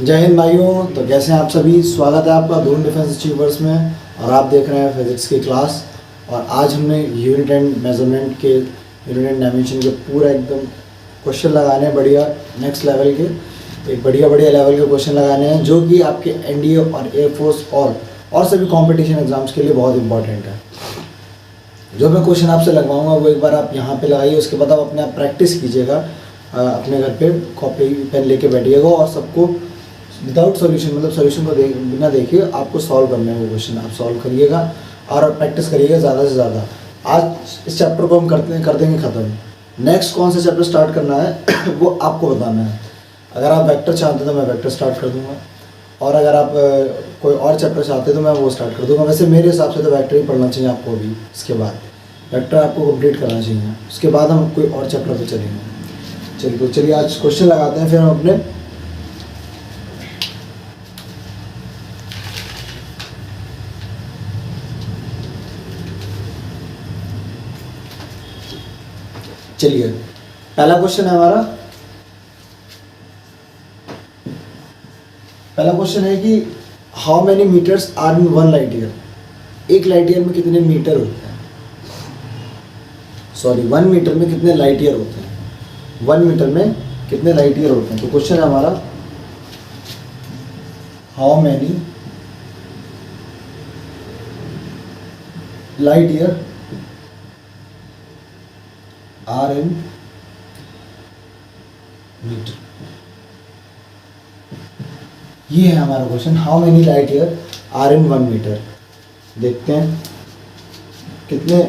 जय हिंद भाइयों। तो कैसे हैं आप सभी। स्वागत है आपका ड्रोन डिफेंस अचीवर्स में और आप देख रहे हैं फिजिक्स की क्लास। और आज हमने यूनिट एंड मेजरमेंट के यूनिट एंड डायमेंशन के पूरा एकदम क्वेश्चन लगाने हैं, बढ़िया नेक्स्ट लेवल के, एक बढ़िया लेवल के क्वेश्चन लगाने हैं जो कि आपके एनडीए और एयरफोर्स और सभी कॉम्पिटिशन एग्जाम्स के लिए बहुत इंपॉर्टेंट है। जो मैं क्वेश्चन आपसे लगवाऊंगा वो एक बार आप यहाँ पे लगाइए, उसके बाद आप अपने आप प्रैक्टिस कीजिएगा, अपने घर पे कॉपी पेन लेके बैठिएगा और सबको विदाउट सॉल्यूशन, मतलब सॉल्यूशन को बिना देखिए आपको सॉल्व करना है वो क्वेश्चन, आप सॉल्व करिएगा और प्रैक्टिस करिएगा ज़्यादा से ज़्यादा। आज इस चैप्टर को हम कर देंगे ख़त्म। नेक्स्ट कौन सा चैप्टर स्टार्ट करना है वो आपको बताना है। अगर आप वेक्टर चाहते तो मैं वेक्टर स्टार्ट कर दूँगा, और अगर आप कोई और चैप्टर चाहते तो मैं वो स्टार्ट कर दूँगा। वैसे मेरे हिसाब से तो वेक्टर ही पढ़ना चाहिए आपको अभी, इसके बाद वेक्टर आपको कंप्लीट करना चाहिए, उसके बाद हम कोई और चैप्टर पे चलेंगे। चलिए तो चलिए आज क्वेश्चन लगाते हैं, फिर हम अपने चलिए पहला क्वेश्चन है हमारा। पहला क्वेश्चन है कि how many meters are in 1 light year. एक लाइट ईयर में कितने मीटर होते हैं, सॉरी 1 मीटर में कितने लाइट ईयर होते हैं, 1 मीटर में कितने लाइट ईयर होते हैं। तो क्वेश्चन है हमारा how many light year are in meter. ये है हमारा question, how many light year are in 1 meter. देखते हैं कितने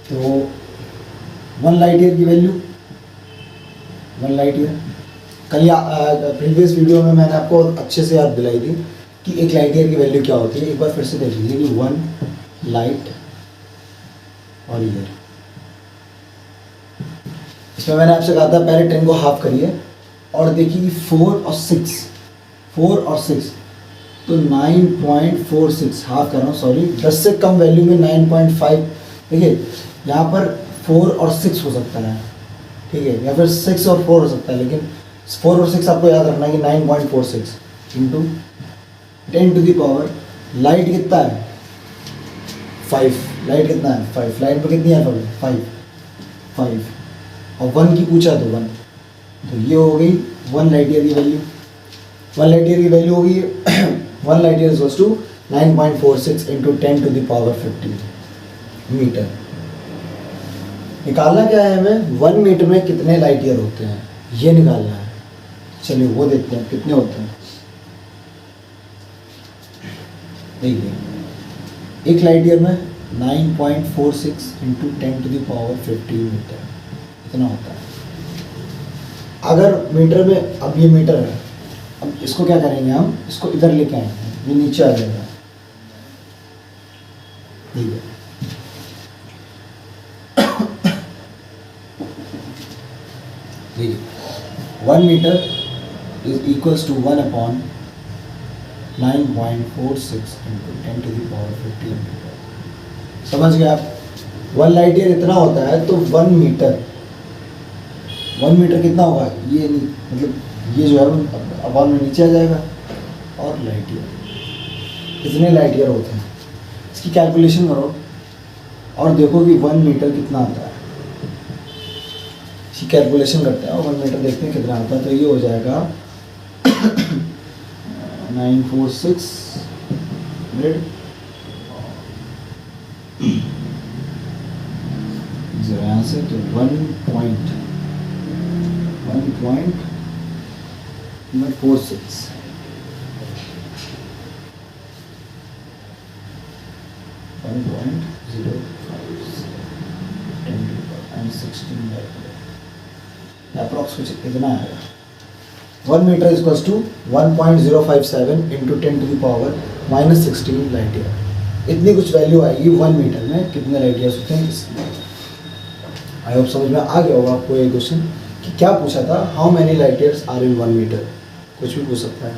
तो 1 लाइट ईयर की वैल्यू, 1 लाइट ईयर कल प्रीवियस वीडियो में मैंने आपको अच्छे से याद दिलाई थी कि एक लाइट ईयर की वैल्यू क्या होती है। एक बार फिर से देख लीजिए कि 1 लाइट और ईयर, इसमें मैंने आपसे कहा था पहले 10 को हाफ करिए और देखिए 4 और 6 तो 9.46 हाफ कर रहा हूँ, सॉरी 10 से कम वैल्यू में 9.5। देखिए यहाँ पर 4 और 6 हो सकता है, ठीक है, या फिर 6 और 4 हो सकता है, लेकिन 4 और 6 आपको याद रखना है कि 9.46 into 10 to the power light कितना है 5। लाइट कितना है 5, लाइट पर कितनी है 5 और 1 की पूछा तो 1, तो ये हो गई 1 लाइट ईयर की वैल्यू। 1 लाइट ईयर की वैल्यू होगी 1 light year equals to 9.46 into 10 to the power 15 meter. निकालना क्या है हमें, 1 मीटर में कितने लाइट ईयर होते हैं ये निकालना है। चलिए वो देखते हैं कितने होते हैं। देखिए एक लाइट ईयर में 9.46 into 10 to the power 15 meter इतना होता है। अगर मीटर में, अब ये मीटर है, अब इसको क्या करेंगे हम, इसको इधर लेके आएंगे, ये नीचे आ जाएगा, ठीक है। देखिए 1 meter is equals to 1 upon 9.46 into 10 to the power 15 meter. समझ गए आप। 1 लाइट ईयर इतना होता है तो 1 मीटर कितना होगा, ये नहीं, मतलब ये जो है अपॉन में नीचे आ जाएगा। और लाइट ईयर कितने लाइट ईयर होते हैं इसकी कैलकुलेशन करो और देखो कि 1 मीटर कितना आता है। इसकी कैलकुलेशन करते हैं और 1 मीटर देखते हैं कितना आता है। तो ये हो जाएगा 946 यहाँ से तो 1.46 अप्रॉक्स कुछ इतना आएगा। 1 meter equals to 1.057 into 10 to the power -16 light year. इतनी कुछ वैल्यू आएगी 1 मीटर में कितने लाइट ईयर्स होते हैं। आई होप समझ में आ गया होगा आपको ये क्वेश्चन कि क्या पूछा था, how many light years are in 1 meter, कुछ भी पूछ सकता है।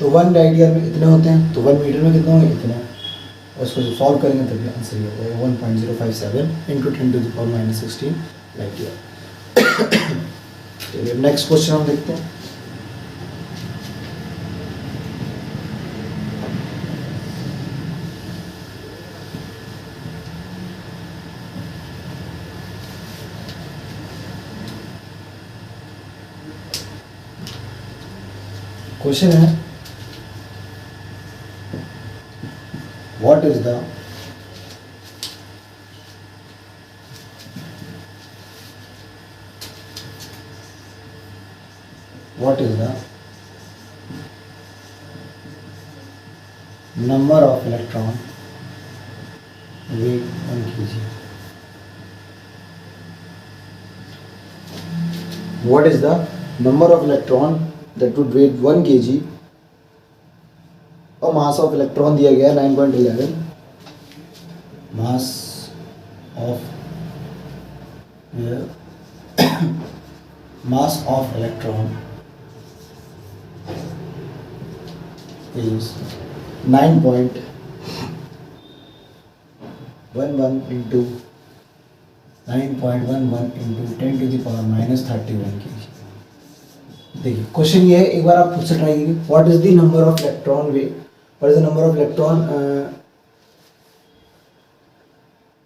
तो 1 लाइट ईयर में इतने होते हैं, तो 1 मीटर में कितने होंगे, इतने। और उसको जो सॉल्व करेंगे तभी आंसर ये होगा 1.057 इंटू 10⁻16 लाइट ईयर। चलिए नेक्स्ट क्वेश्चन हम देखते हैं। क्वेश्चन है what is the number of electron weight 1 kg? What is the number of electron that would weigh 1 kg? और mass of electron दिया गया 9.11, mass of electron is 9.11 into 10⁻31 kg। देखिए question ये है, एक बार आप खुद से ट्राई कीजिए। What is the number of electron weight, what is the number of electron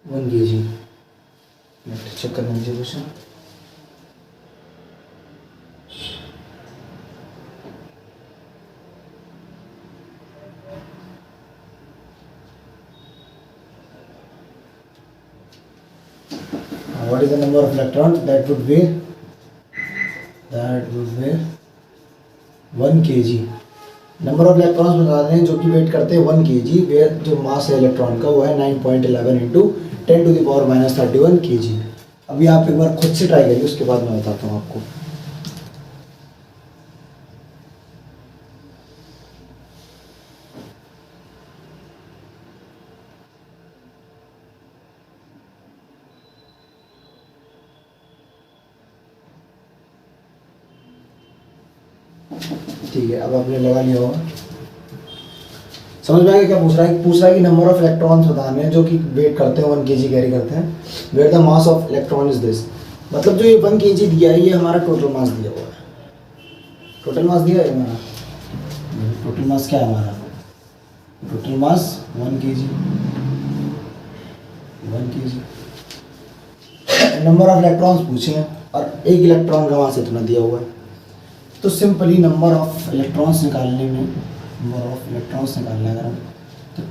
1 kg। Check करना मुझे question. What is the number of electron that would weigh 1 kg? Number of electrons बता दें जो कि वेट करते हैं 1 kg, where जो मास है इलेक्ट्रॉन का वो है 9.11 इंटू 10⁻31 kg। अभी आप एक बार खुद से ट्राई करिए, उसके बाद मैं बताता हूँ आपको। ठीक है, अब आपने लगा लिया होगा। समझ में आ गया क्या पूछ रहा है? पूछ रहा है कि नंबर ऑफ इलेक्ट्रॉन्स बताने हैं जो कि वेट करते हैं 1 kg कैरी करते हैं, where the mass of electron is this. मतलब जो ये 1 kg दिया है ये हमारा टोटल मास दिया हुआ है। टोटल मास दिया है हमारा, टोटल मास क्या है हमारा? Total mass 1 kg। Number of electrons पूछे हैं और एक इलेक्ट्रॉन का मास इतना दिया हुआ है, तो सिंपली नंबर ऑफ इलेक्ट्रॉन्स निकालने में, अगर हम तो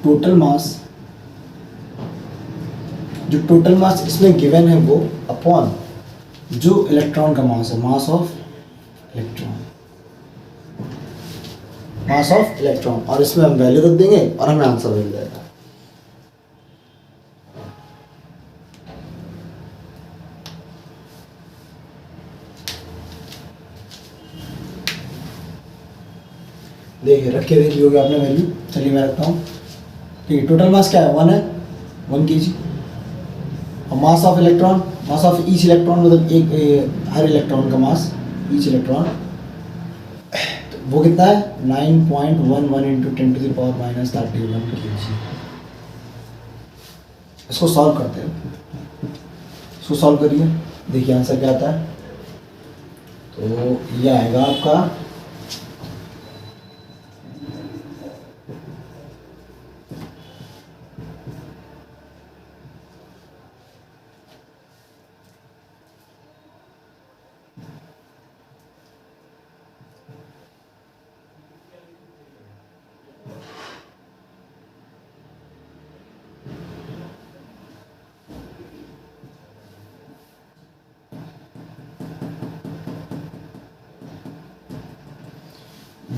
टोटल मास इसमें गिवन है वो अपॉन जो इलेक्ट्रॉन का मास है, मास ऑफ इलेक्ट्रॉन, और इसमें हम वैल्यू रख देंगे और हमें आंसर मिल जाएगा। देखिए रख के देखी होगी आपने वैल्यू। चलिए मैं रखता हूँ। ठीक है, टोटल मास क्या है? 1 kg। और मास ऑफ ईच इलेक्ट्रॉन मतलब हर इलेक्ट्रॉन का मास, ईच इलेक्ट्रॉन, तो वो कितना है? 9.11 इंटू 10⁻31 kg। इसको सॉल्व करते हैं। इसको सॉल्व करिए, देखिए आंसर क्या आता है। तो ये आएगा आपका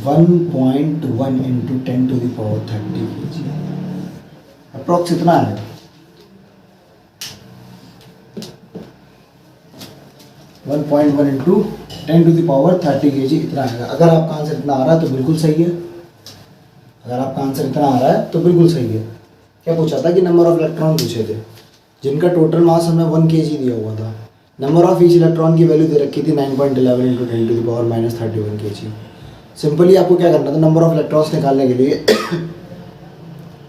1.1 इंटू 10⁻30 kg। अप्रोक्स इतना है। 1.1 इंटू 10⁻30 kg इतना आएगा। अगर आपका आंसर इतना आ रहा है तो बिल्कुल सही है। क्या पूछा था कि नंबर ऑफ इलेक्ट्रॉन पूछे थे जिनका टोटल मास हमें 1 kg दिया हुआ था। नंबर ऑफ ईच इलेक्ट्रॉन की वैल्यू दे रखी थी 9.11 इंटू 10⁻31 kg। सिंपली आपको क्या करना था, नंबर ऑफ इलेक्ट्रॉन्स निकालने के लिए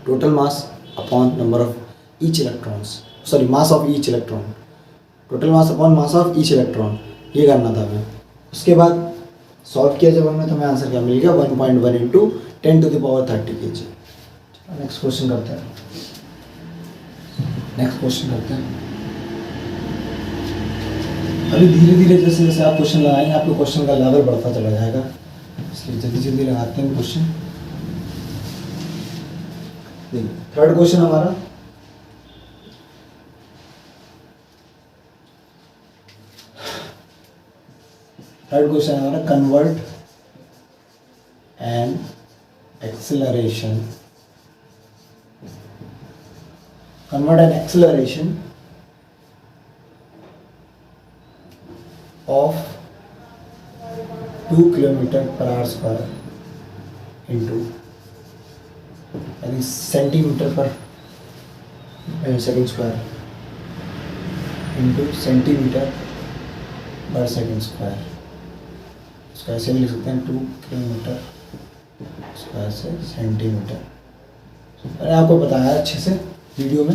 total mass upon number of each electrons, sorry mass of each electron, total mass upon mass of each electron, ये करना था हमें। उसके बाद सॉल्व किया जब हमने तो हमें आंसर क्या मिल गया 1.1 इंटू 10⁻30 kg। नेक्स्ट क्वेश्चन करते हैं, अभी धीरे धीरे जैसे जैसे आप क्वेश्चन लगाएंगे आपके क्वेश्चन का लेवल बढ़ता चला जाएगा, इसलिए जल्दी जल्दी लगाते हैं क्वेश्चन। देखिए थर्ड क्वेश्चन हमारा, convert an acceleration of 2 km/h² into यानी सेंटीमीटर पर सेकेंड स्क्वायर इंटू सेंटीमीटर पर सेकेंड स्क्वायर, इसको ऐसे भी लिख सकते हैं 2 km² से सेंटीमीटर। मैंने आपको बताया अच्छे से वीडियो में,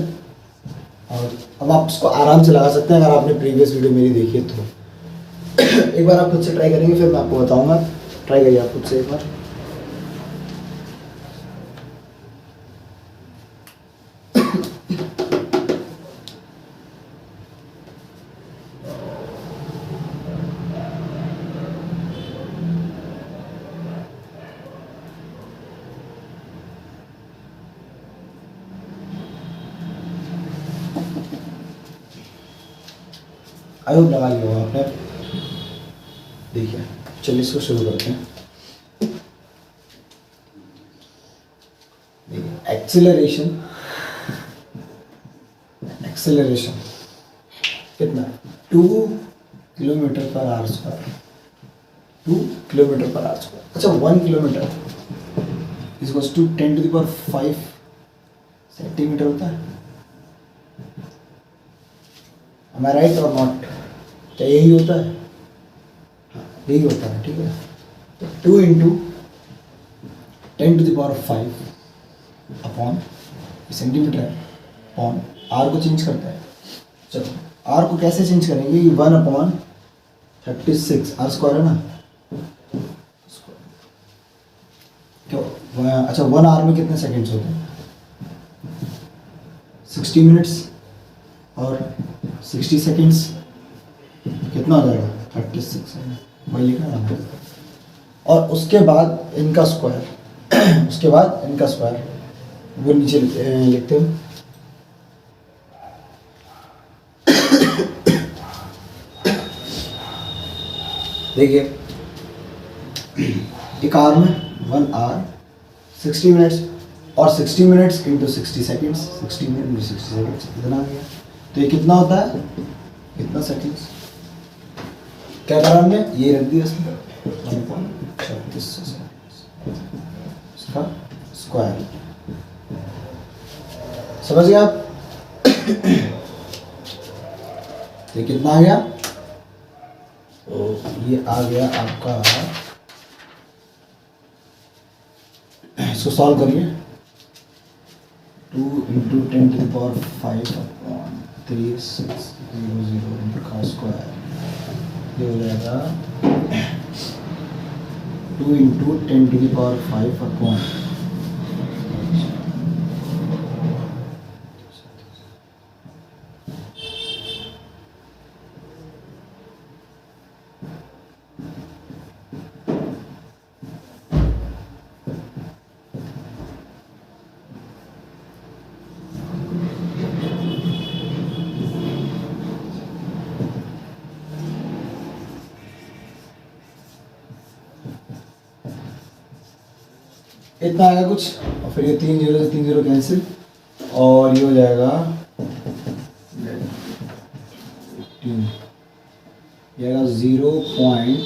और अब आप इसको आराम से लगा सकते हैं अगर आपने प्रीवियस वीडियो मेरी देखी है तो। एक बार आप खुद से ट्राई करेंगे फिर मैं आपको बताऊंगा, ट्राई करिए आप खुद से एक बार। आई होप लगा लिया होगा आपने। देखिए चलिए इसको शुरू करते हैं। एक्सेलरेशन कितना 2 km/h², 2 km/h²। अच्छा 1 किलोमीटर इक्वल्स टू 10⁵ सेंटीमीटर होता है। Am I right or not? क्या यही होता है? हाँ यही होता है, ठीक है। तो 2 इंटू 10⁵ अपॉन सेंटीमीटर है, अपॉन आर को चेंज करता है। चलो आर को कैसे चेंज करेंगे, 1/36 आर स्क्वायर है ना, क्यों? अच्छा 1 आवर में कितने सेकेंड्स होते हैं, 60 मिनट्स, और 60 सेकेंड्स कितना हो जाएगा 36, वही लिखा ना। और उसके बाद इनका स्क्वायर वो नीचे लिखते हैं। देखिए एक आवर में 1 आवर 60 मिनट्स, और 60 minutes into 60 seconds, 60 minute into 60 seconds इतना आ गया। तो ये कितना होता है, कितना सेकेंड्स, क्या करा हमने, ये रख दिया इसमें 1.36 इसका स्क्वायर। समझ गए आप? ये कितना आ गया, तो ये आ गया आपका, इसको सॉल्व करिए, 2 इंटू 10⁵/3600 इनका स्क्वायर, ये हो जाएगा 2 इंटू 10⁵/। इतना आएगा कुछ, और फिर ये 3 0 से 3 0 कैंसिल, और ये हो जाएगा 15, ये आएगा 0.05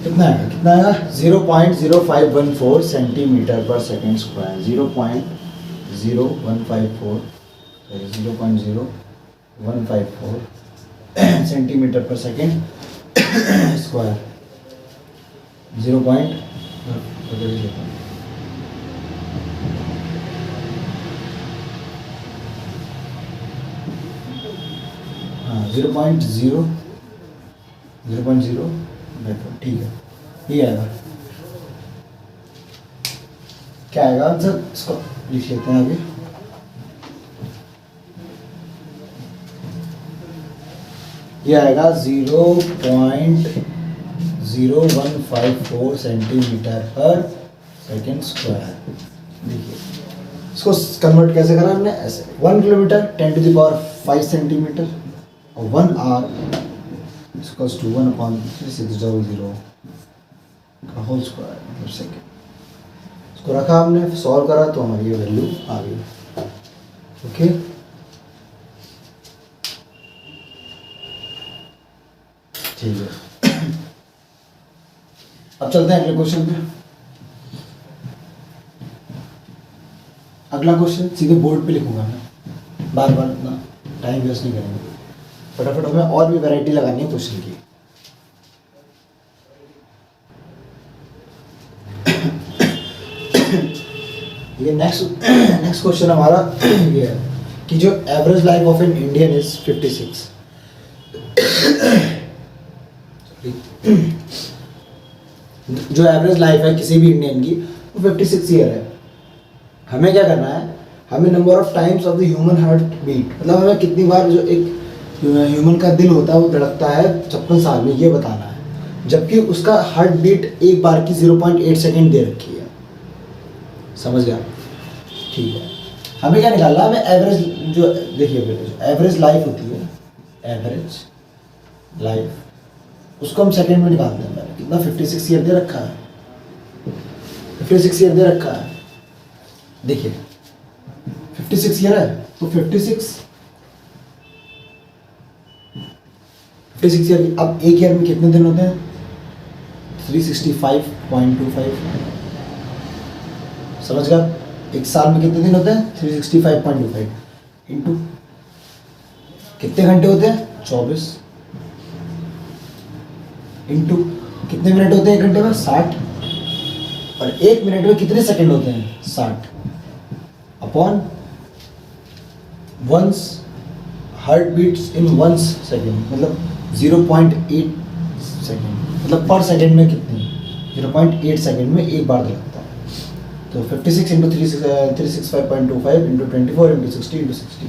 कितना कितना आएगा 0.0514 सेंटीमीटर पर सेकेंड स्क्वायर, 0.0154 सेंटीमीटर पर सेकेंड स्क्वायर, 0. हाँ 0.0, ठीक है, ये आएगा। क्या आएगा आंसर, इसको लिख लेते हैं आगे। ये आएगा 0.0154 सेंटीमीटर पर सेकेंड स्क्वायर। देखिए इसको कन्वर्ट कैसे करा हमने, ऐसे 1 किलोमीटर 10⁵ सेंटीमीटर और 1 आवर इक्वल्स टू 1/3600 का होल स्क्वायर मतलब सेकेंड। इसको रखा हमने, सॉल्व करा तो हमारी ये वैल्यू आ गई। ओके, ठीक है। अब चलते हैं अगले क्वेश्चन पे। अगला क्वेश्चन सीधे बोर्ड पे लिखूंगा मैं, बार बार इतना टाइम वेस्ट नहीं करेंगे, फटाफट हमें और भी वैरायटी लगानी है क्वेश्चन की। ये नेक्स्ट क्वेश्चन हमारा ये है कि जो average life of an Indian is 56। जो एवरेज लाइफ है किसी भी इंडियन की वो 56 ईयर है। हमें क्या करना है, हमें number of times of the human heart beat, मतलब हमें कितनी बार जो एक ह्यूमन का दिल होता है वो धड़कता है 56 साल में, ये बताना है। जबकि उसका हार्ट बीट एक बार की 0.8 सेकेंड दे रखी है। समझ गया, ठीक है। हमें क्या निकालना है, हमें एवरेज, जो देखिए एवरेज लाइफ होती है, एवरेज लाइफ उसको हम सेकेंड में निकालते हैं। मैंने कितना 56 ईयर दे रखा है, 56 ईयर दे रखा है। देखिए 56 ईयर है तो 56 ईयर, अब एक ईयर में कितने दिन होते हैं, 365.25। समझ गया, एक साल में कितने दिन होते हैं, 365.25 इंटू कितने घंटे होते हैं, 24 इंटू कितने मिनट होते हैं एक घंटे में, 60, और एक मिनट में कितने सेकंड होते हैं, 60 अपॉन वंस हार्ट बीट्स इन वंस सेकेंड, मतलब 0.8 सेकेंड, मतलब पर सेकेंड में कितनी, 0.8 सेकेंड में एक बार लगता है। तो 56 इंटू 365.25 इंटू 24 इंटू 60 इंटू 60।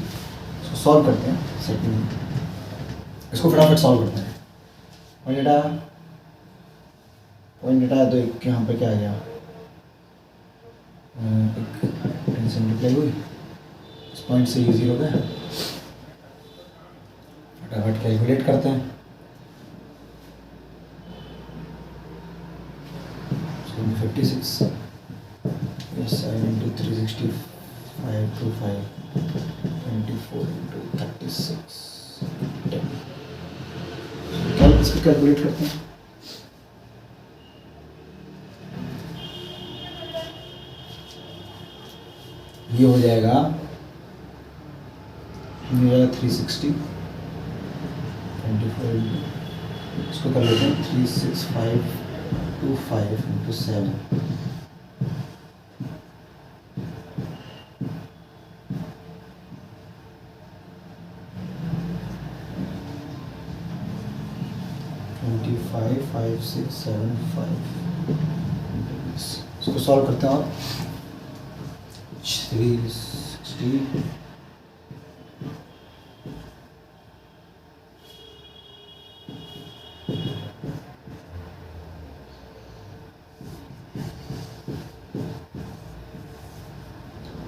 इसको सॉल्व करते हैं सेकेंड, इसको फटाफट सॉल्व करते हैं। पॉइंट डेटा तो एक यहाँ पे क्या आ गया, एक टेंशन रिप्लाई हुई, इस पॉइंट से ये 0 गया। फटाफट कैलकुलेट करते हैं। 56 7 इंटू 365 24 इंटू 36 10। इसको कैलकुलेट करते हैं। ये हो जाएगा 360 24, इसको कर लेते हैं 36525 इंटू 7, इसको सॉल्व करते हैं और 360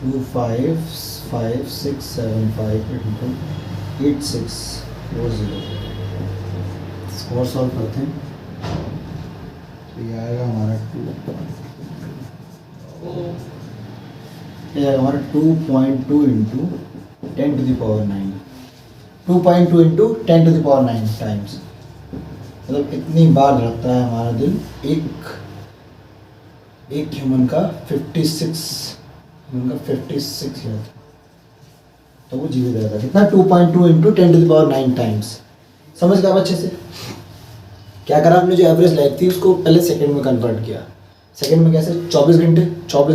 25675 इंटू 8640। स्कोर सॉल्व करते हैं तो ये आएगा हमारा 2.2 इंटू 10⁹ 2.2 इंटू 10⁹ टाइम्स मतलब इतनी बार धड़कता है हमारा दिल एक ह्यूमन का 56 ईयर, तो वो जीवित रहता है कितना 2.2 इंटू 10⁹ टाइम्स। समझ गए आप अच्छे से? क्या करा आपने, जो एवरेज लाइफ थी उसको पहले सेकंड में कन्वर्ट किया। सेकंड में कैसे? 24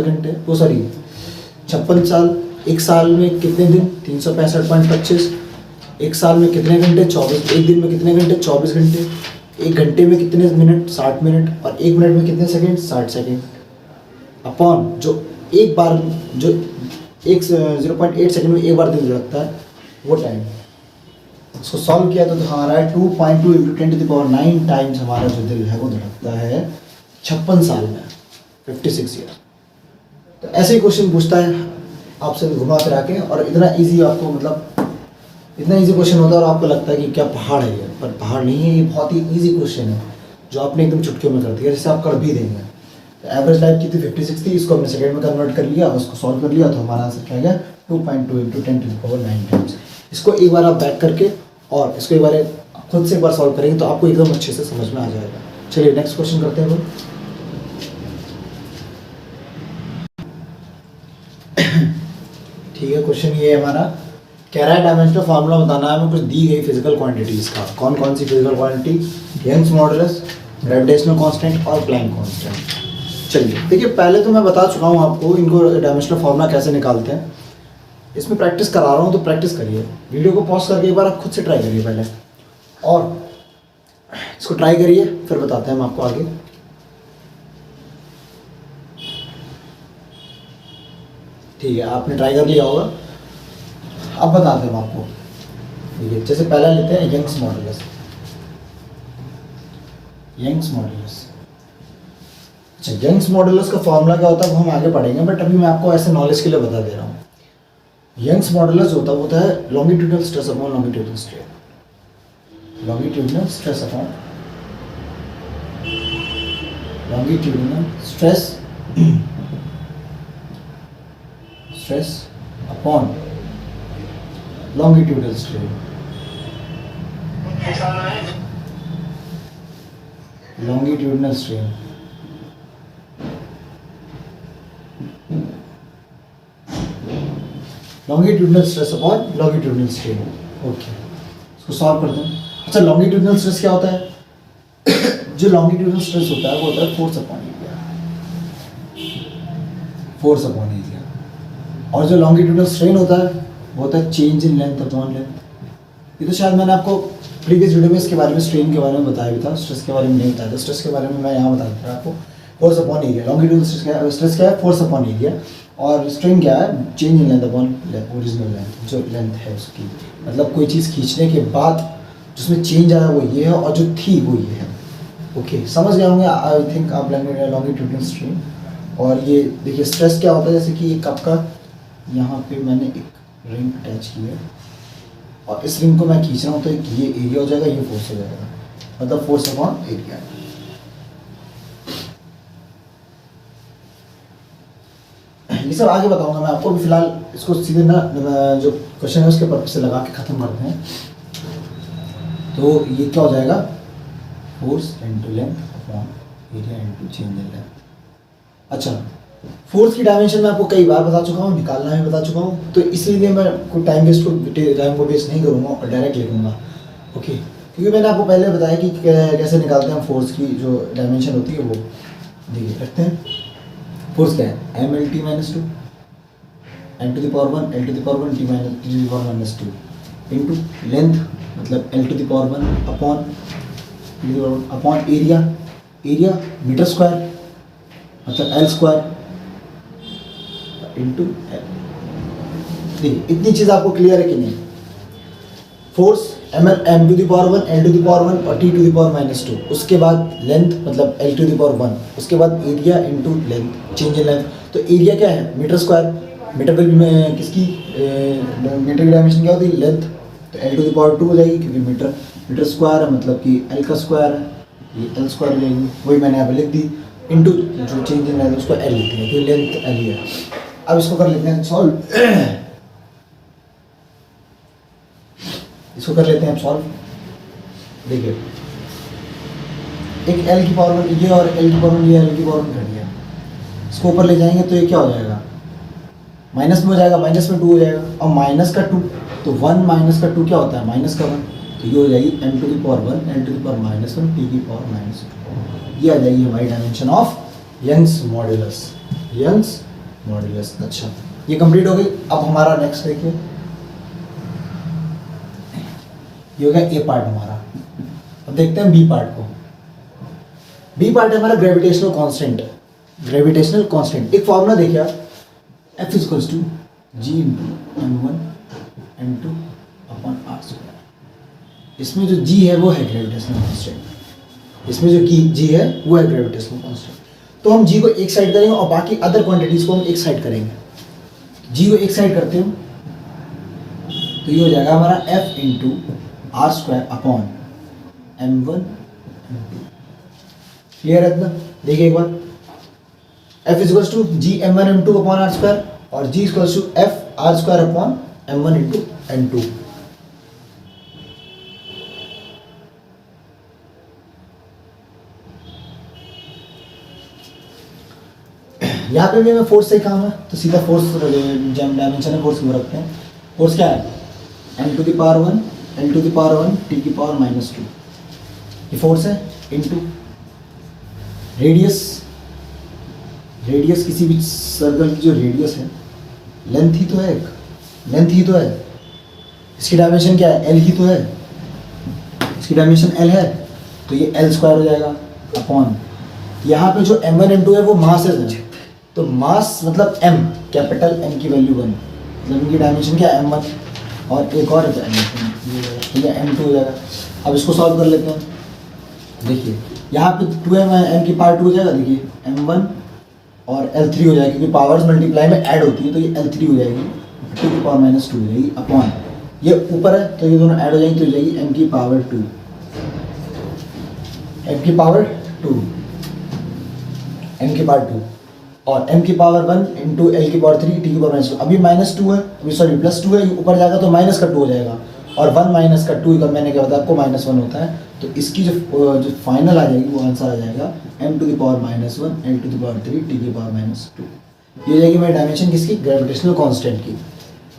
घंटे वो सॉरी 56 साल, एक साल में कितने दिन 365.25, एक साल में कितने घंटे 24, एक दिन में कितने घंटे 24 घंटे, एक घंटे में कितने मिनट 60 मिनट, और एक मिनट में कितने सेकंड 60 सेकंड, अपॉन जो एक बार जो 0.8 सेकंड में एक बार दिल धड़कता है वो टाइम। इसको सॉल्व किया तो हमारा है 2.2 इंटू 10⁹ टाइम्स हमारा जो दिल है वो धड़कता है 56 साल में, 56 ईयर। तो ऐसे ही क्वेश्चन पूछता है आपसे घुमा फिरा के, और इतना इजी आपको, मतलब इतना इजी क्वेश्चन होता है और आपको लगता है कि क्या पहाड़ है ये, पर पहाड़ नहीं है, ये बहुत ही इजी क्वेश्चन है जो आपने एकदम चुटकियों में कर दिया, जिससे आप कर भी देंगे। तो एवरेज लाइफ की थी 56 थी, इसको हमने सेकंड में कन्वर्ट कर लिया, उसको सॉल्व कर लिया, तो हमारा आंसर क्या गया 2.2 इंटू 10⁹ टाइम्स। इसको एक बार आप बैक करके और इसको एक बार खुद से एक बार सॉल्व करेंगे तो आपको एकदम अच्छे से समझ में आ जाएगा। चलिए नेक्स्ट क्वेश्चन करते हैं लोग। ठीक है, क्वेश्चन ये है हमारा, कह रहा है डायमेंशनल फार्मूला बताना है हमें कुछ दी गई फिजिकल क्वांटिटीज का। कौन कौन सी physical quantity? Young's modulus, gravitational constant और प्लैंक कांस्टेंट। चलिए देखिए, पहले तो मैं बता चुका हूँ आपको इनको डायमेंशनल फार्मूला कैसे निकालते हैं। इसमें प्रैक्टिस करा रहा हूँ तो प्रैक्टिस करिए, वीडियो को पॉज करके एक बार आप खुद से ट्राई करिए पहले, और इसको ट्राई करिए फिर बताते हैं हम आपको आगे। ठीक है, आपने ट्राई कर लिया होगा, अब बताते हैं हम आपको। ठीक है, जैसे पहला लेते हैं यंग्स मॉडुलस। अच्छा, यंग्स मॉडुलस का फॉर्मूला क्या होता है वो हम आगे पढ़ेंगे, बट अभी मैं आपको ऐसे नॉलेज के लिए बता दे रहा हूँ। यंग्स मॉडुलस होता है longitudinal stress upon longitudinal strain. Longitudinal stress upon longitudinal stress upon longitudinal strain, longitudinal strain, longitudinal stress upon longitudinal strain। Okay, इसको सॉल्व करते हैं। अच्छा, longitudinal stress क्या होता है? जो longitudinal stress होता है वो होता है फोर्स अपॉन एरिया, और जो longitudinal strain होता है वो होता है change in length upon length. ये तो शायद मैंने आपको प्रीवियस वीडियो में इसके बारे में, स्ट्रेन के बारे में बताया भी था, स्ट्रेस के बारे में नहीं बताया था। स्ट्रेस के बारे में मैं यहाँ बता देता हूँ आपको। Force upon area, longitudinal stress क्या है? फोर्स अपॉन एरिया, और स्ट्रेन क्या है? Change in length upon original length, जो लेंथ है उसकी। मतलब कोई चीज़ खींचने के बाद जिसमें चेंज आया वो ये है, और जो थी वो ये है। ओके, समझ गए होंगे आई थिंक आप लॉन्गिट्यूडनल स्ट्रेन। और ये देखिए स्ट्रेस क्या होता है, जैसे कि एक कप का यहाँ पे मैंने एक रिंग अटैच की है, और इस रिंग को मैं खींच रहा हूँ, तो ये एरिया हो जाएगा, ये फोर्स हो जाएगा, मतलब फोर्स अपॉन एरिया। ये सब आगे बताऊंगा मैं आपको, भी फिलहाल इसको सीधे ना जो क्वेश्चन है उसके पर्पस से लगा के ख़त्म करते हैं। तो ये क्या हो जाएगा? Force into length upon area into change in length. अच्छा, फोर्स की डायमेंशन मैं आपको कई बार बता चुका हूँ, निकालना भी बता चुका हूँ, तो इसीलिए मैं कोई टाइम को वेस्ट नहीं करूँगा और डायरेक्ट लिखूँगा। ओके, क्योंकि मैंने आपको पहले बताया कि कैसे निकालते हैं फोर्स की जो डायमेंशन होती है वो। देखिए रखते हैं, फोर्स क्या है? mLT - 2 n⁻⁴ l⁻⁴ t⁻⁻2 into length, मतलब l⁻⁴ upon area metre square, मतलब l² इंटू l। देखिए इतनी चीज़ आपको क्लियर है कि नहीं? फोर्स m⁻⁴ l⁻⁴ और t⁻⁻2, उसके बाद लेंथ मतलब l⁻⁴, उसके बाद area into length, change in length. तो एरिया क्या है? Metre square. मीटर में किसकी मीटर की डायमेंशन क्या होती है? लेंथ। तो l⁻² हो जाएगी, क्योंकि मीटर स्क्वायर है, मतलब कि l का स्क्वायर है, ये l² हो जाएगी, वही मैंने यहाँ पे लिख दी, इंटू जो चेंज इन लेंथ उसको l लिखते हैं, क्योंकि लेंथ l ही है। अब इसको कर लेते हैं सॉल्व। इसको कर लेते हैं सॉल्व। देखिए एक एल की पावर 1 ये और एल की पावर 1 ये एल की पावर 1 घट गया, इसको ऊपर ले जाएंगे तो ये क्या हो जाएगा, माइनस में हो जाएगा, माइनस में 2 हो जाएगा, और माइनस का 2 तो 1 माइनस का 2 क्या होता है, माइनस का 1, तो ये हो जाएगी m to the power 1 l to the power -1 t की पावर -2। ये आ जाएगी हमारी dimension of Young's modulus, Young's modulus. अच्छा, ये कंप्लीट हो गई। अब हमारा नेक्स्ट देखिए, ये हो गया ए पार्ट हमारा। अब देखते हैं बी पार्ट को। बी पार्ट है हमारा ग्रेविटेशनल कांस्टेंट, ग्रेविटेशनल कांस्टेंट। एक फॉर्मूला देखिए आप, F equals to G into m1 m2 upon r²। इसमें जो g है वो है ग्रेविटेशनल कांस्टेंट, इसमें जो g है वो है ग्रेविटेशनल कांस्टेंट। तो हम g को एक साइड करेंगे और बाकी अदर क्वांटिटीज को हम एक साइड करेंगे। g को एक साइड करते हो तो ये हो जाएगा हमारा F into r² upon m1 m2। Clear है इतना? देखिए एक बार, F equals to G m1 m2 upon r² और g equals to F r² upon m1 into m2। यहाँ पे भी हमें फोर्स से ही काम है, तो सीधा फोर्स डायमेंशन है, फोर्स को रखते हैं। फोर्स क्या है, m to the power 1 l to the power 1 t की पावर -2, ये फोर्स है, इनटू रेडियस। रेडियस किसी भी सर्कल की जो रेडियस है, लेंथ ही तो है, एक लेंथ ही तो है, इसकी डायमेंशन क्या है, l ही तो है, इसकी डायमेंशन l है, तो ये l² हो जाएगा अपॉन, यहाँ पे जो m1 m2 है वो मास है, तो मास मतलब m, कैपिटल M की वैल्यू 1, मतलब इनकी डायमेंशन क्या है m1, और एक और ये m2 हो जाएगा। अब इसको सॉल्व कर लेते हैं। देखिए यहाँ पे 2m की पावर 2 हो जाएगा, देखिए m1 और l3 हो जाएगा, क्योंकि पावर्स मल्टीप्लाई में ऐड होती है, तो ये l3 हो जाएगी, 2 की पावर -2 हो जाएगी अपॉन, ये ऊपर है तो ये दोनों ऐड हो जाएंगे, तो हो जाएगी m की पावर 2, m की पावर 2, m की पावर 2 और m की पावर 1 इंटू l की पावर 3 t की पावर -2। अभी -2 है, अभी सॉरी +2 है, ऊपर जाएगा तो -2 हो जाएगा, और 1 - 2 का मैंने क्या बताया आपको, -1 होता है, तो इसकी जो फाइनल आ जाएगी वो आंसर आ जाएगा m to the power -1 l to the power 3 t की पावर -2। ये हो जाएगी मेरी डायमेंशन किसकी, ग्रेविटेशनल कांस्टेंट की।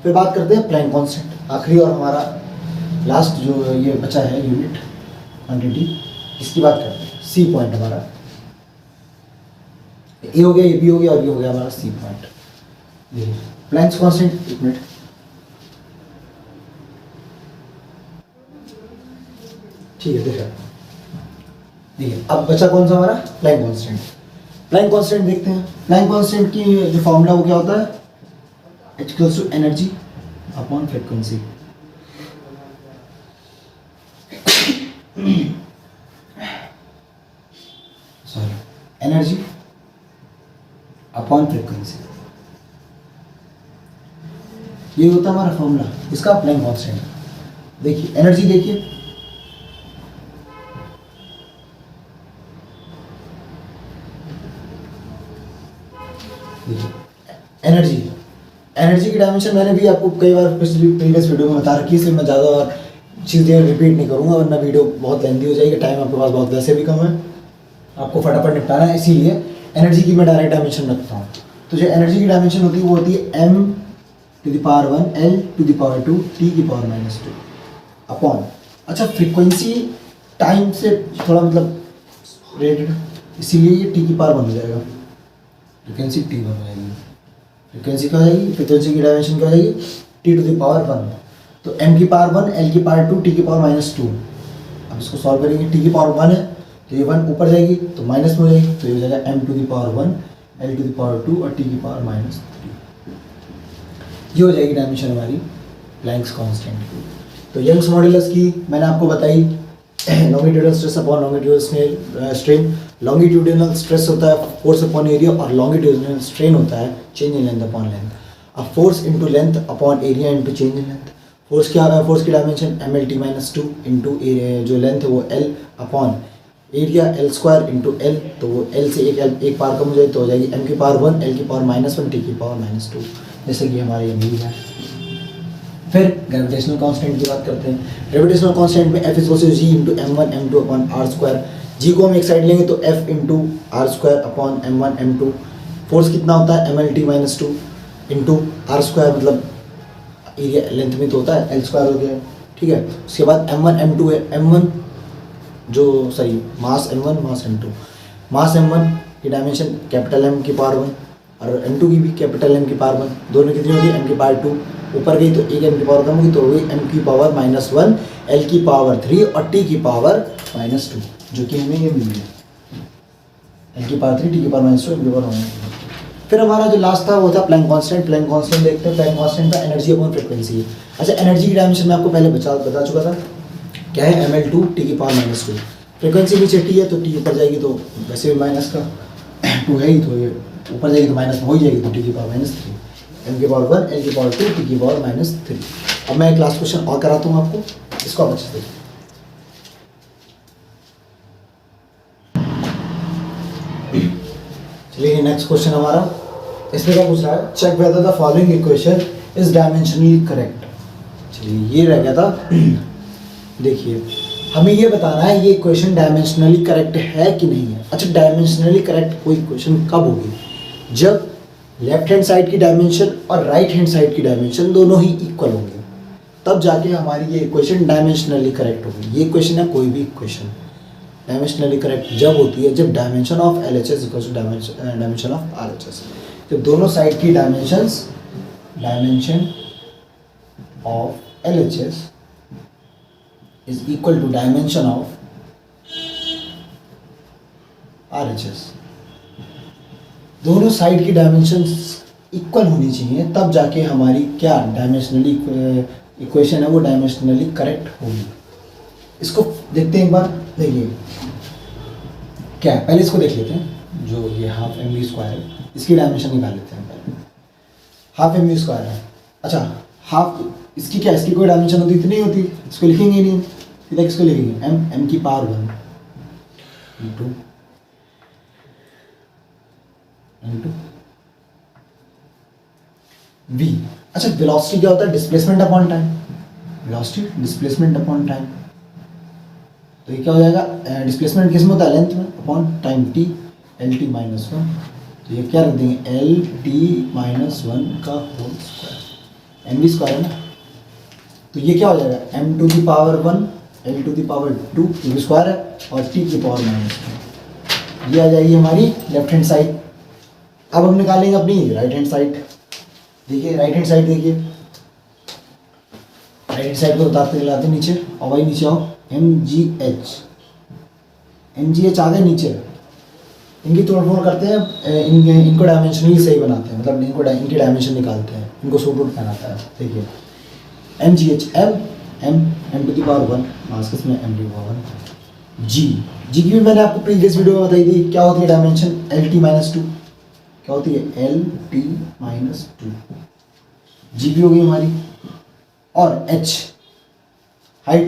फिर बात करते हैं प्लैंक कांस्टेंट, आखिरी और हमारा लास्ट जो ये बचा है यूनिट क्वांटिटी, इसकी बात करते हैं। सी पॉइंट हमारा, ए हो गया, ये बी हो गया, और ये हो गया हमारा सी पॉइंट। देखिए प्लैंक्स कांस्टेंट, एक मिनट, ठीक है देखिए अब बचा कौन सा हमारा, प्लैंक कांस्टेंट। प्लैंक कांस्टेंट देखते हैं। प्लैंक कांस्टेंट की जो फॉर्मूला वो क्या होता है, H equals to energy upon frequency. Sorry, energy upon frequency, ये होता है हमारा फॉर्मूला इसका, प्लैंक कांस्टेंट। देखिए एनर्जी, देखिए एनर्जी, एनर्जी की डायमेंशन मैंने भी आपको कई बार प्रीवियस वीडियो में बता रखी है, इसलिए मैं ज़्यादा बार चीज़ें रिपीट नहीं करूँगा, वरना वीडियो बहुत लेंथी हो जाएगी, टाइम आपके पास बहुत वैसे भी कम है, आपको फटाफट निपटाना है, इसीलिए एनर्जी की मैं डायरेक्ट डायमेंशन रखता हूँ। तो जो एनर्जी की डायमेंशन होती है वो होती है m to the power 1 l to the power 2 t की पावर -2 अपॉन, अच्छा फ्रीक्वेंसी टाइम से थोड़ा मतलब रिलेटेड, इसीलिए ये t की पावर 1 हो जाएगा, फ्रीक्वेंसी t1 हो जाएगी, फ्रीक्वेंसी क्या हो जाएगी, फ्रीक्वेंसी की डायमेंशन क्या हो जाएगी, t टू द पावर 1, तो m की पावर 1 l की पावर 2 t की पावर -2। अब इसको सॉल्व करेंगे, t की पावर 1 है तो ये 1 ऊपर जाएगी तो माइनस में हो जाएगी, तो ये हो जाएगा m to the power 1 l to the power 2 और t की पावर -3। ये हो जाएगी डायमेंशन हमारी प्लैंक्स कांस्टेंट की। तो यंग्स मॉड्यूलस की मैंने आपको बताई, longitudinal stress upon longitudinal strain. Longitudinal stress होता है फोर्स अपॉन एरिया, और लॉन्गिट्यूडनल स्ट्रेन होता है change in length upon length. अब force into length upon area into change in length. Force क्या है, फोर्स की डायमेंशन mlt -2 इंटू जो लेंथ है वो l upon area l² into l, तो वो l से एक पावर कम हो जाए तो हो जाएगी m की पावर 1 l की पावर -1 t की पावर -2, जैसे कि हमारे ये मिल है। फिर ग्रेविटेशनल कांस्टेंट की बात करते हैं। ग्रेविटेशनल कांस्टेंट में F equals to g into m1 m2 upon r²। G को हम एक साइड लेंगे तो F into R square upon M1 M2। Force कितना होता है MLT-2 इंटू आर स्क्वायर, मतलब एरिया लेंथ में तो होता है L स्क्वायर हो गया, ठीक है। उसके बाद M1 M2 है, M1 जो सॉरी मास M1 मास M2, मास M1 की डायमेंशन कैपिटल M की पावर 1 और M2 की भी कैपिटल M की पावर 1, दोनों कितनी होगी M की पावर 2, ऊपर गई तो एक M की पावर कम होगी तो वही M की पावर -1 L की पावर 3 और T की पावर -2, जो कि हमें ये मिल गया L की पावर 3 T की पावर -2 M की पावर -2। फिर हमारा जो लास्ट था वो था प्लैंक कांस्टेंट। प्लैंक कांस्टेंट देखते हैं, प्लैंक कांस्टेंट का एनर्जी अपॉन फ्रीक्वेंसी है। अच्छा, एनर्जी की डायमेंशन मैं आपको पहले बता चुका था, क्या है ml2 T की पावर -2। फ्रीक्वेंसी नीचे T है तो T ऊपर जाएगी तो वैसे भी माइनस का 2 है ही, तो ये ऊपर जाएगी तो माइनस में हो जाएगी, तो T की पावर -3, M की पावर 1 L की पावर 2 T की पावर -3। अब मैं एक लास्ट क्वेश्चन और कराता हूँ आपको, इसको आप अच्छे से देखिए। चलिए नेक्स्ट क्वेश्चन हमारा, इसमें क्या पूछ रहा है, check whether the following equation is dimensionally correct. चलिए ये रह गया था। देखिए हमें ये बताना है ये इक्वेशन डायमेंशनली करेक्ट है कि नहीं है। अच्छा, डायमेंशनली करेक्ट कोई इक्वेशन कब होगी, जब लेफ्ट हैंड साइड की डायमेंशन और राइट हैंड साइड की डायमेंशन दोनों ही इक्वल होंगे, तब जाके हमारी ये इक्वेशन डायमेंशनली करेक्ट होगी। ये इक्वेशन है कोई भी इक्वेशन डायमेंशनली करेक्ट जब होती है जब dimension of LHS equals to dimension of RHS। जब दोनों साइड की dimension of LHS is equal to dimension of RHS, दोनों साइड की डायमेंशन इक्वल होनी चाहिए, तब जाके हमारी क्या डायमेंशनली इक्वेशन है वो डायमेंशनली करेक्ट होगी। इसको देखते हैं एक बार। देखिए क्या है, पहले इसको देख लेते हैं, जो ये हाफ mv स्क्वायर है इसकी डायमेंशन निकाल लेते हैं पहले। हाफ mv स्क्वायर है, अच्छा हाफ इसकी क्या, इसकी कोई डायमेंशन होती इतनी होती, इसको लिखेंगे नहीं, सीधा किसको लिखेंगे m की पावर 1 इंटू v। अच्छा, वेलोसिटी क्या होता है, displacement upon time, velocity displacement upon time. तो ये क्या हो जाएगा, डिस्प्लेसमेंट किस में होता है, लेंथ में, अपॉन टाइम t LT -1। तो ये क्या रख देंगे LT-1 का होल स्क्वायर, mv स्क्वायर है ना, तो ये क्या हो जाएगा m to the power 1 L to the power 2 v square है और t की पावर -1। ये आ जाएगी हमारी लेफ्ट हैंड साइड। अब हम निकालेंगे अपनी राइट हैंड साइड। देखिए राइट हैंड साइड, देखिए राइट हैंड साइड को उतारते चलाते नीचे, और वही नीचे आओ MGH आ गए नीचे। इनकी तोड़फोड़ करते हैं, इनको डायमेंशनली सही बनाते हैं, मतलब इनकी डायमेंशन निकालते हैं, इनको सूट वूट पहनाता है। देखिए MGH M to the power 1 mass किसमें M टू पावर 1 G की भी मैंने आपको प्रीवियस वीडियो में बताई थी, क्या होती है डायमेंशन LT-2, क्या होती है LT-2, G भी होगी हमारी, और H हाइट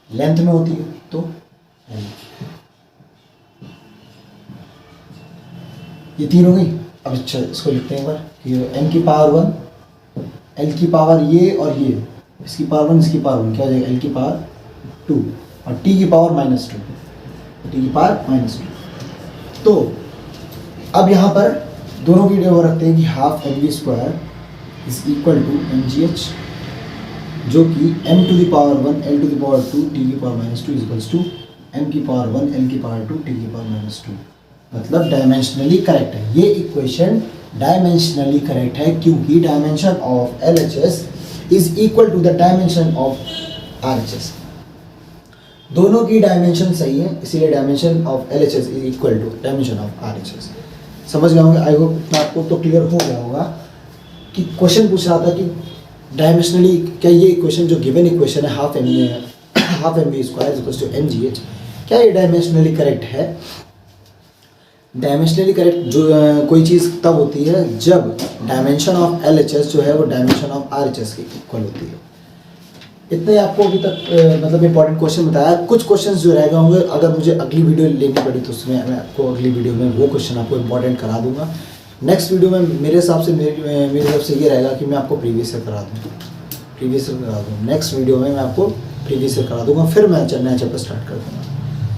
लेंथ में होती है तो L। ये तीन हो गई। अब अच्छा इसको लिखते हैं एक बार कि m की पावर 1 L की पावर ये और ये, इसकी पावर 1 इसकी पावर 1, क्या हो जाएगा L की पावर 2 और T की पावर -2, T की पावर -2। तो अब यहाँ पर दोनों की जगह रखते हैं कि half mv square is equal to MGH, जो कि m to the power 1 L to the power 2 T की पावर -2 इक्वल्स टू m की पावर 1 L की पावर 2 T की पावर -2, मतलब डायमेंशनली करेक्ट है। ये इक्वेशन डायमेंशनली करेक्ट है क्योंकि dimension of LHS is equal to the dimension of RHS। दोनों की डायमेंशन सही है, इसीलिए dimension of LHS is equal to dimension of RHS। समझ गए होंगे, आई होप आपको तो क्लियर हो गया होगा कि क्वेश्चन पूछ रहा था कि डायमेंशनली क्या ये इक्वेशन जो गिवन इक्वेशन है half mv square equals to MGH, क्या ये डायमेंशनली करेक्ट है। डायमेंशनली करेक्ट जो कोई चीज़ तब होती है जब डायमेंशन ऑफ LHS जो है वो डायमेंशन ऑफ RHS के इक्वल होती है। इतने आपको अभी तक मतलब इंपॉर्टेंट क्वेश्चन बताया। कुछ क्वेश्चंस जो रह गए होंगे, अगर मुझे अगली वीडियो लेनी पड़ी तो उसमें मैं आपको अगली वीडियो में वो क्वेश्चन आपको इंपॉर्टेंट करा दूंगा। नेक्स्ट वीडियो में मेरे हिसाब से मेरी तरफ से ये रहेगा कि मैं आपको प्रीवियस ईयर करा दूँ। नेक्स्ट वीडियो में मैं आपको प्रीवियस ईयर करा दूँगा, फिर मैं नया चैप्टर स्टार्ट कर दूँगा।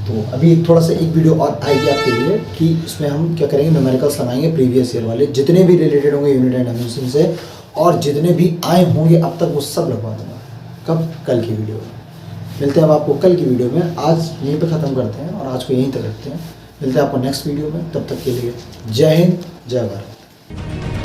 तो अभी थोड़ा सा एक वीडियो और आएगी आपके लिए कि इसमें हम क्या करेंगे, न्यूमेरिकल्स लगाएंगे प्रीवियस ईयर वाले जितने भी रिलेटेड होंगे यूनिट एंड डायमेंशन से, और जितने भी आए होंगे अब तक वो सब लगवा दूंगा। कब? कल की वीडियो में। मिलते हैं अब आपको कल की वीडियो में। आज यहीं पे ख़त्म करते हैं और आज को यहीं तक रखते हैं। मिलते हैं आपको नेक्स्ट वीडियो में, तब तक के लिए जय हिंद, जय भारत।